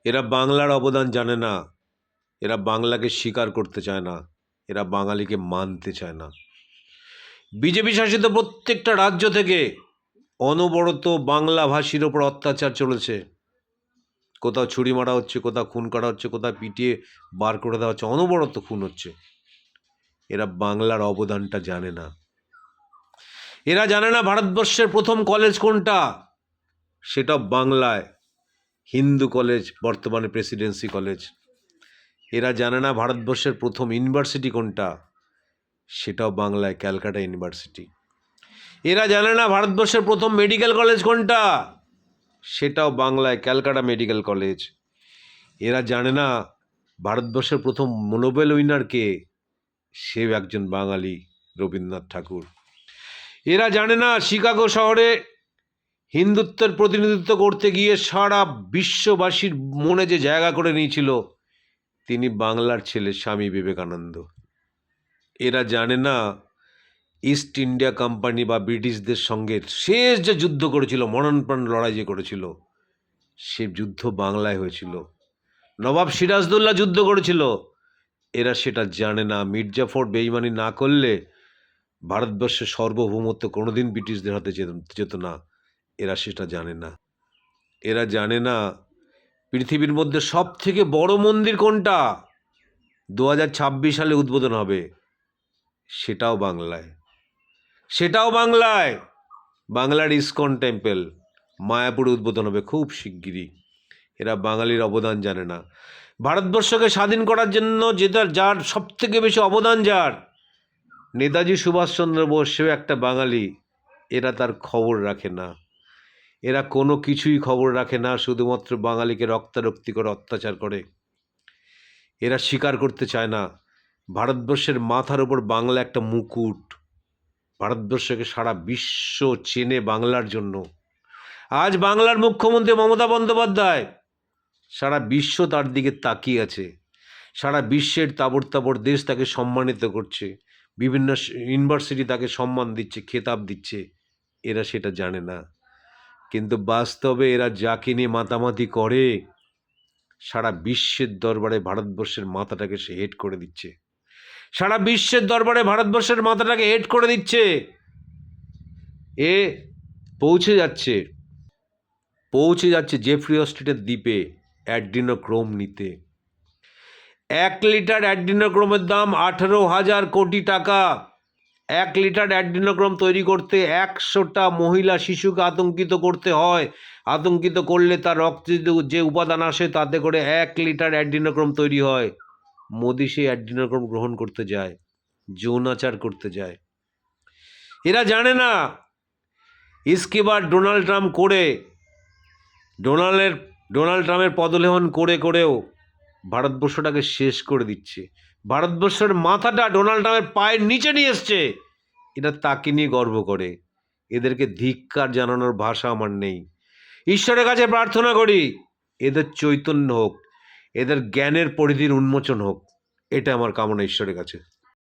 এরা বাংলার অবদান জানে না, এরা বাংলাকে স্বীকার করতে চায় না, এরা বাঙালিকে মানতে চায় না। বিজেপি শাসিত প্রত্যেকটা রাজ্য থেকে অনবরত বাংলাভাষীর ওপর অত্যাচার চলেছে। কোথাও ছুরি মারা হচ্ছে, কোথাও খুন করা হচ্ছে, কোথাও পিটিয়ে বার করে দেওয়া হচ্ছে, অনবরত খুন হচ্ছে। এরা বাংলার অবদানটা জানে না। এরা জানে না ভারতবর্ষের প্রথম কলেজ কোনটা, সেটা বাংলায়, হিন্দু কলেজ, বর্তমানে প্রেসিডেন্সি কলেজ। এরা জানে না ভারতবর্ষের প্রথম ইউনিভার্সিটি কোনটা, সেটাও বাংলায়, ক্যালকাটা ইউনিভার্সিটি। এরা জানে না ভারতবর্ষের প্রথম মেডিকেল কলেজ কোনটা, সেটাও বাংলায়, ক্যালকাটা মেডিকেল কলেজ। এরা জানে না ভারতবর্ষের প্রথম নোবেল উইনার কে, সে একজন বাঙালি, রবীন্দ্রনাথ ঠাকুর। এরা জানে না শিকাগো শহরে হিন্দুত্বের প্রতিনিধিত্ব করতে গিয়ে সারা বিশ্ববাসীর মনে যে জায়গা করে নিয়েছিল, তিনি বাংলার ছেলে স্বামী বিবেকানন্দ। এরা জানে না ইস্ট ইন্ডিয়া কোম্পানি বা ব্রিটিশদের সঙ্গে শেষ যে যুদ্ধ করেছিল, মরণপ্রাণ লড়াই যে করেছিল, সে যুদ্ধ বাংলায় হয়েছিল। নবাব সিরাজদৌল্লা যুদ্ধ করেছিল, এরা সেটা জানে না। মির্জাফর বেইমানি না করলে ভারতবর্ষের সার্বভৌমত্ব কোনোদিন ব্রিটিশদের হাতে যেত না, এরা সেটা জানে না। এরা জানে না পৃথিবীর মধ্যে সব থেকে বড় মন্দির কোনটা, 2026 সালে উদ্বোধন হবে, সেটাও বাংলায়, সেটাও বাংলায়, বাংলার ইসকন টেম্পল মায়াপুরে উদ্বোধন হবে খুব শিগগিরই। এরা বাঙালির অবদান জানে না। ভারতবর্ষকে স্বাধীন করার জন্য যার সব থেকে বেশি অবদান, যার নেতাজি সুভাষচন্দ্র বোস, সেও একটা বাঙালি। এরা তার খবর রাখে না, এরা কোনো কিছুই খবর রাখে না, শুধুমাত্র বাঙালিকে রক্তারক্তি করে অত্যাচার করে। এরা স্বীকার করতে চায় না ভারতবর্ষের মাথার ওপর বাংলা একটা মুকুট। ভারতবর্ষকে সারা বিশ্ব চেনে বাংলার জন্য। আজ বাংলার মুখ্যমন্ত্রী মমতা বন্দ্যোপাধ্যায়, সারা বিশ্ব তার দিকে তাকিয়ে আছে। সারা বিশ্বের তাবড় তাবড় দেশ তাকে সম্মানিত করছে, বিভিন্ন ইউনিভার্সিটি তাকে সম্মান দিচ্ছে, খেতাব দিচ্ছে। এরা সেটা জানে না, কিন্তু বাস্তবে এরা যাকে নিয়ে মাতামাতি করে, সারা বিশ্বের দরবারে ভারতবর্ষের মাথাটাকে সে হেড করে দিচ্ছে। সারা বিশ্বের দরবারে ভারতবর্ষের মাথাটাকে হেড করে দিচ্ছে। এ পৌঁছে যাচ্ছে জেফ্রি অস্টিনের দ্বীপে অ্যাড্রিনোক্রোম নিতে। 1 লিটার অ্যাড্রিনোক্রোমের দাম 18,000 কোটি টাকা। 1 লিটার অ্যাড্রিনোক্রোম তৈরি করতে 100টা মহিলা শিশুকে আতঙ্কিত করতে হয়। আতঙ্কিত করলে তার রক্তে যে উপাদান আসে, তাতে করে 1 লিটার অ্যাড্রিনোক্রোম তৈরি হয়। মোদি সেই অ্যাড্রিনোক্রোম গ্রহণ করতে যায়, যৌনাচার করতে যায়। এরা জানে না ইস্কিবার ডোনাল্ড ট্রাম্পের পদলেহন করেও ভারতবর্ষটাকে শেষ করে দিচ্ছে। ভারতবর্ষের মাথাটা ডোনাল্ড ট্রাম্পের পায়ের নিচে নিয়ে এসছে। এটা তাকে নিয়ে গর্ব করে। এদেরকে ধিক্কার জানানোর ভাষা আমার নেই। ঈশ্বরের কাছে প্রার্থনা করি এদের চৈতন্য হোক, এদের জ্ঞানের পরিধির উন্মোচন হোক, এটা আমার কামনা ঈশ্বরের কাছে।